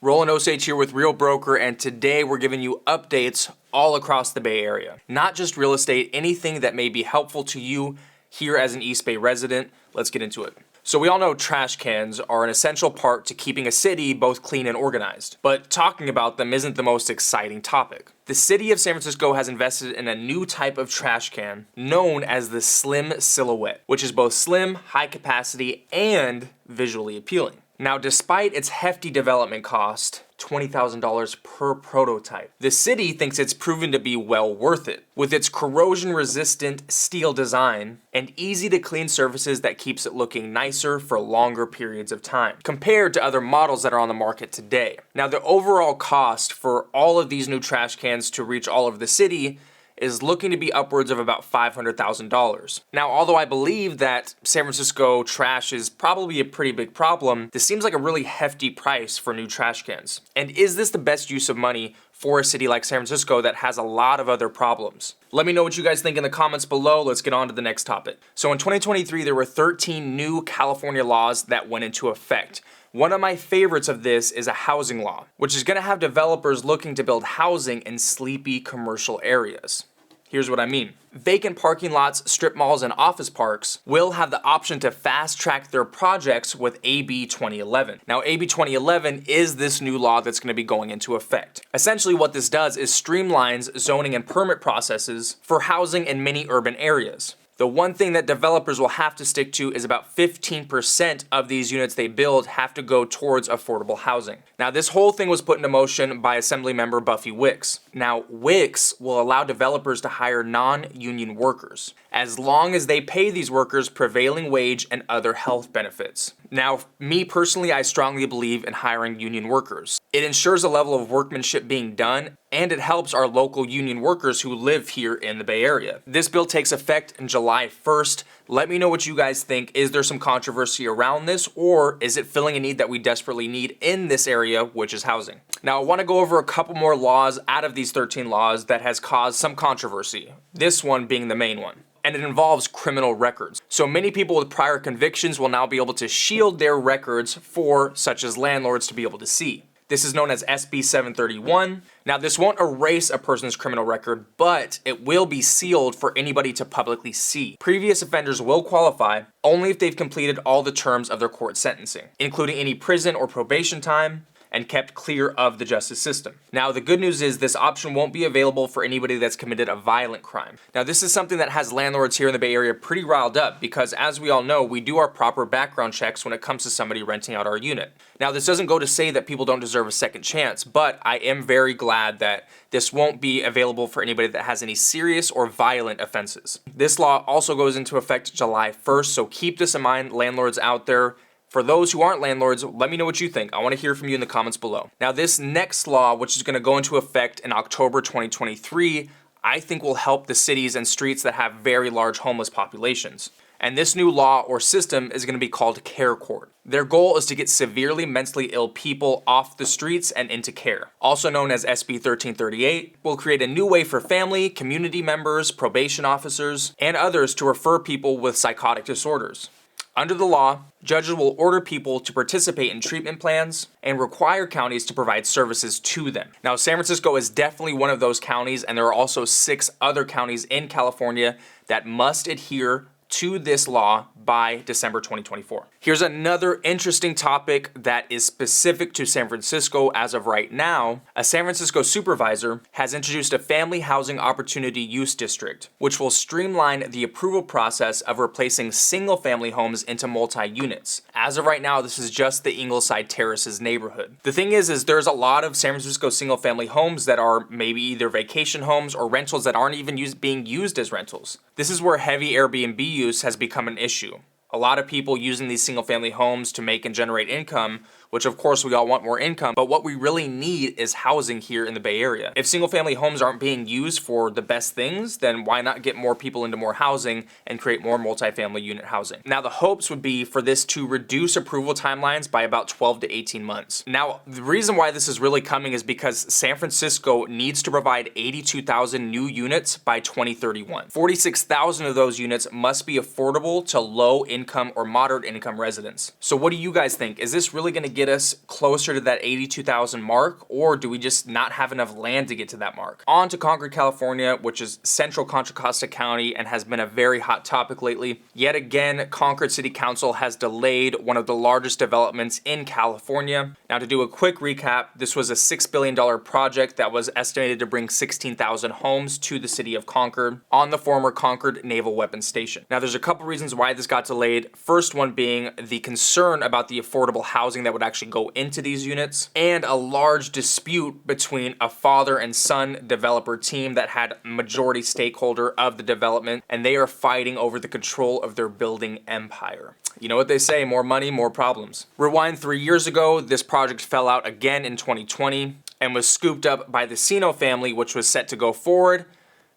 Roland Osage here with Real Broker, and today we're giving you updates all across the Bay Area. Not just real estate, anything that may be helpful to you here as an East Bay resident. Let's get into it. So we all know trash cans are an essential part to keeping a city both clean and organized, but talking about them isn't the most exciting topic. The city of San Francisco has invested in a new type of trash can known as the Slim Silhouette, which is both slim, high capacity, and visually appealing. Now, despite its hefty development cost, $20,000 per prototype, the city thinks it's proven to be well worth it. With its corrosion-resistant steel design and easy-to-clean surfaces that keeps it looking nicer for longer periods of time, compared to other models that are on the market today. Now, the overall cost for all of these new trash cans to reach all over the city is looking to be upwards of about $500,000. Now, although I believe that San Francisco trash is probably a pretty big problem, this seems like a really hefty price for new trash cans. And is this the best use of money for a city like San Francisco that has a lot of other problems? Let me know what you guys think in the comments below. Let's get on to the next topic. So in 2023, there were 13 new California laws that went into effect. One of my favorites of this is a housing law, which is going to have developers looking to build housing in sleepy commercial areas. Here's what I mean. Vacant parking lots, strip malls, and office parks will have the option to fast-track their projects with AB 2011. Now, AB 2011 is this new law that's going to be going into effect. Essentially, what this does is streamlines zoning and permit processes for housing in many urban areas. The one thing that developers will have to stick to is about 15% of these units they build have to go towards affordable housing. Now, this whole thing was put into motion by Assemblymember Buffy Wicks. Now, Wicks will allow developers to hire non-union workers, as long as they pay these workers prevailing wage and other health benefits. Now, me personally, I strongly believe in hiring union workers. It ensures a level of workmanship being done, and it helps our local union workers who live here in the Bay Area. This bill takes effect in July 1st. Let me know what you guys think. Is there some controversy around this, or is it filling a need that we desperately need in this area, which is housing? Now, I want to go over a couple more laws out of these 13 laws that has caused some controversy, this one being the main one. And it involves criminal records. So many people with prior convictions will now be able to shield their records for such as landlords to be able to see. This is known as SB 731. Now, this won't erase a person's criminal record, but it will be sealed for anybody to publicly see. Previous offenders will qualify only if they've completed all the terms of their court sentencing, including any prison or probation time, and kept clear of the justice system. Now, the good news is this option won't be available for anybody that's committed a violent crime. Now, this is something that has landlords here in the Bay Area pretty riled up because, as we all know, we do our proper background checks when it comes to somebody renting out our unit. Now, this doesn't go to say that people don't deserve a second chance, but I am very glad that this won't be available for anybody that has any serious or violent offenses. This law also goes into effect July 1st, so keep this in mind, landlords out there. For those who aren't landlords, let me know what you think. I want to hear from you in the comments below. Now, this next law, which is going to go into effect in October 2023, I think will help the cities and streets that have very large homeless populations. And this new law or system is going to be called Care Court. Their goal is to get severely mentally ill people off the streets and into care. Also known as SB 1338, will create a new way for family, community members, probation officers, and others to refer people with psychotic disorders. Under the law, judges will order people to participate in treatment plans and require counties to provide services to them. Now, San Francisco is definitely one of those counties, and there are also 6 other counties in California that must adhere to this law by December 2024. Here's another interesting topic that is specific to San Francisco as of right now. A San Francisco supervisor has introduced a family housing opportunity use district, which will streamline the approval process of replacing single-family homes into multi-units. As of right now, this is just the Ingleside Terraces neighborhood. The thing is there's a lot of San Francisco single-family homes that are maybe either vacation homes or rentals that aren't even being used as rentals. This is where heavy Airbnb use has become an issue. A lot of people using these single-family homes to make and generate income, which of course we all want more income, but what we really need is housing here in the Bay Area. If single-family homes aren't being used for the best things, then why not get more people into more housing and create more multifamily unit housing? Now, the hopes would be for this to reduce approval timelines by about 12 to 18 months. Now, the reason why this is really coming is because San Francisco needs to provide 82,000 new units by 2031. 46,000 of those units must be affordable to low-income or moderate-income residents. So what do you guys think? Is this really going to give get us closer to that 82,000 mark, or do we just not have enough land to get to that mark? On to Concord, California, which is central Contra Costa County and has been a very hot topic lately. Yet again, Concord City Council has delayed one of the largest developments in California. Now, to do a quick recap, this was a $6 billion project that was estimated to bring 16,000 homes to the city of Concord on the former Concord Naval Weapons Station. Now, there's a couple reasons why this got delayed. First one being the concern about the affordable housing that would actually go into these units, and a large dispute between a father and son developer team that had majority stakeholder of the development, and they are fighting over the control of their building empire. You know what they say, more money, more problems. Rewind 3 years ago, this project fell out again in 2020 and was scooped up by the Sino family, which was set to go forward.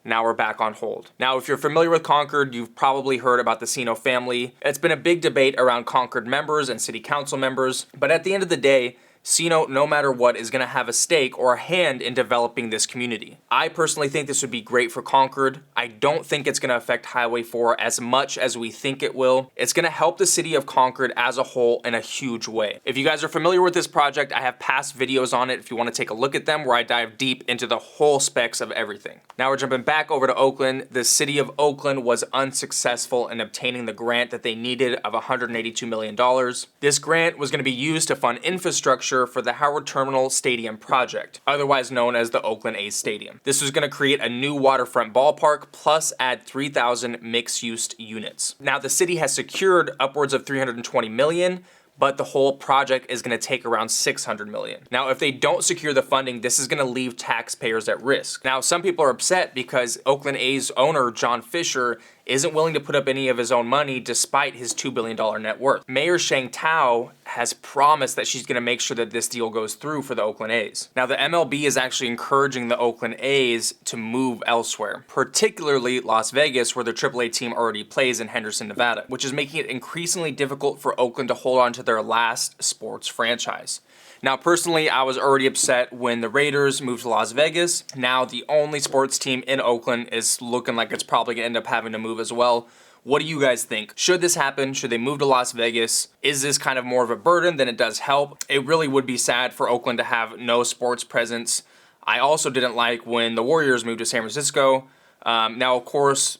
Now we're back on hold. Now, if you're familiar with Concord, you've probably heard about the Sino family. It's been a big debate around Concord members and city council members, but at the end of the day, Sino, no matter what, is going to have a stake or a hand in developing this community. I personally think this would be great for Concord. I don't think it's going to affect Highway 4 as much as we think it will. It's going to help the city of Concord as a whole in a huge way. If you guys are familiar with this project, I have past videos on it if you want to take a look at them, where I dive deep into the whole specs of everything. Now we're jumping back over to Oakland. The city of Oakland was unsuccessful in obtaining the grant that they needed of $182 million. This grant was going to be used to fund infrastructure for the Howard Terminal Stadium project, otherwise known as the Oakland A's Stadium. This was going to create a new waterfront ballpark plus add 3,000 mixed-use units. Now, the city has secured upwards of $320 million, but the whole project is going to take around $600 million. Now, if they don't secure the funding, this is going to leave taxpayers at risk. Now, some people are upset because Oakland A's owner, John Fisher, isn't willing to put up any of his own money despite his $2 billion net worth. Mayor Sheng Tao has promised that she's going to make sure that this deal goes through for the Oakland A's. Now, the MLB is actually encouraging the Oakland A's to move elsewhere, particularly Las Vegas, where their AAA team already plays in Henderson, Nevada, which is making it increasingly difficult for Oakland to hold on to their last sports franchise. Now, personally, I was already upset when the Raiders moved to Las Vegas. Now, the only sports team in Oakland is looking like it's probably going to end up having to move as well. What do you guys think? Should this happen? Should they move to Las Vegas? Is this kind of more of a burden than it does help? It really would be sad for Oakland to have no sports presence. I also didn't like when the Warriors moved to San Francisco. Now, of course,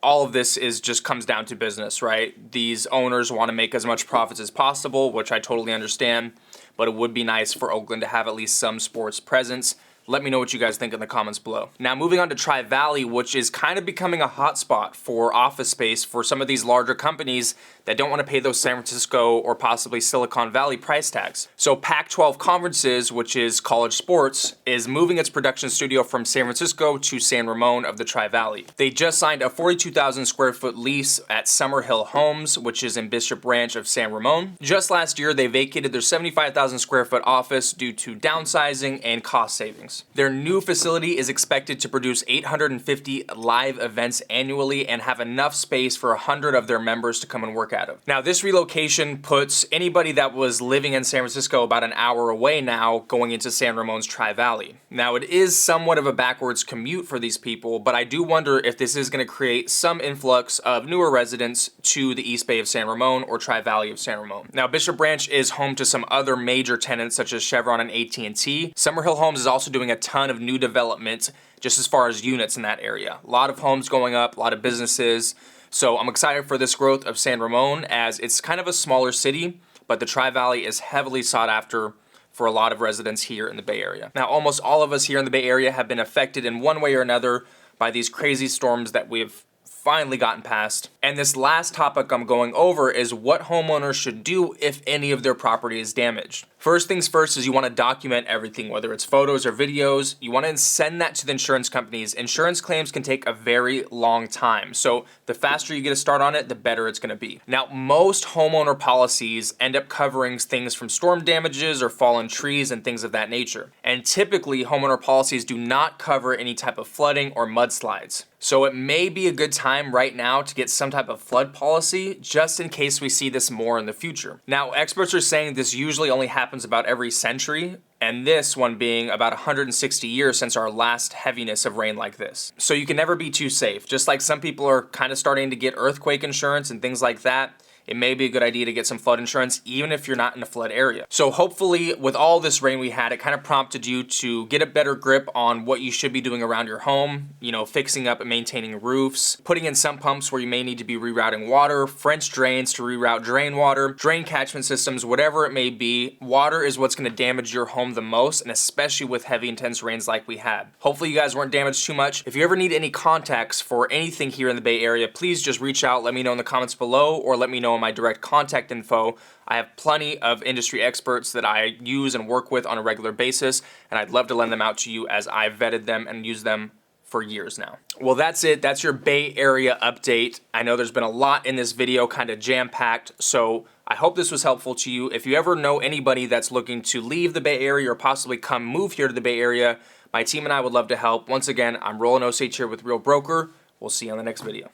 all of this just comes down to business, right? These owners want to make as much profits as possible, which I totally understand. But it would be nice for Oakland to have at least some sports presence. Let me know what you guys think in the comments below. Now, moving on to Tri-Valley, which is kind of becoming a hotspot for office space for some of these larger companies that don't want to pay those San Francisco or possibly Silicon Valley price tags. So Pac-12 Conferences, which is college sports, is moving its production studio from San Francisco to San Ramon of the Tri-Valley. They just signed a 42,000 square foot lease at Summerhill Homes, which is in Bishop Ranch of San Ramon. Just last year, they vacated their 75,000 square foot office due to downsizing and cost savings. Their new facility is expected to produce 850 live events annually and have enough space for 100 of their members to come and work out of. Now, this relocation puts anybody that was living in San Francisco about an hour away now going into San Ramon's Tri-Valley. Now, it is somewhat of a backwards commute for these people, but I do wonder if this is going to create some influx of newer residents to the East Bay of San Ramon or Tri-Valley of San Ramon. Now, Bishop Branch is home to some other major tenants such as Chevron and AT&T. Summerhill Homes is also doing a ton of new development just as far as units in that area. A lot of homes going up, a lot of businesses. So I'm excited for this growth of San Ramon, as it's kind of a smaller city, but the Tri-Valley is heavily sought after for a lot of residents here in the Bay Area. Now, almost all of us here in the Bay Area have been affected in one way or another by these crazy storms that we've finally gotten past. And this last topic I'm going over is what homeowners should do if any of their property is damaged. First things first is you want to document everything, whether it's photos or videos. You want to send that to the insurance companies. Insurance claims can take a very long time. So the faster you get a start on it, the better it's going to be. Now, most homeowner policies end up covering things from storm damages or fallen trees and things of that nature. And typically, homeowner policies do not cover any type of flooding or mudslides. So it may be a good time right now to get some type of flood policy just in case we see this more in the future. Now, experts are saying this usually only happens about every century, and this one being about 160 years since our last heaviness of rain like this. So you can never be too safe. Just like some people are kind of starting to get earthquake insurance and things like that, it may be a good idea to get some flood insurance even if you're not in a flood area. So hopefully with all this rain we had, it kind of prompted you to get a better grip on what you should be doing around your home, you know, fixing up and maintaining roofs, putting in sump pumps where you may need to be rerouting water, French drains to reroute drain water, drain catchment systems, whatever it may be. Water is what's going to damage your home the most, and especially with heavy intense rains like we had. Hopefully you guys weren't damaged too much. If you ever need any contacts for anything here in the Bay Area, please just reach out, let me know in the comments below, or let me know in my direct contact info. I have plenty of industry experts that I use and work with on a regular basis, and I'd love to lend them out to you as I've vetted them and used them for years now. Well, that's it. That's your Bay Area update. I know there's been a lot in this video, kind of jam-packed, so I hope this was helpful to you. If you ever know anybody that's looking to leave the Bay Area or possibly come move here to the Bay Area, my team and I would love to help. Once again, I'm Roland Osage here with Real Broker. We'll see you on the next video.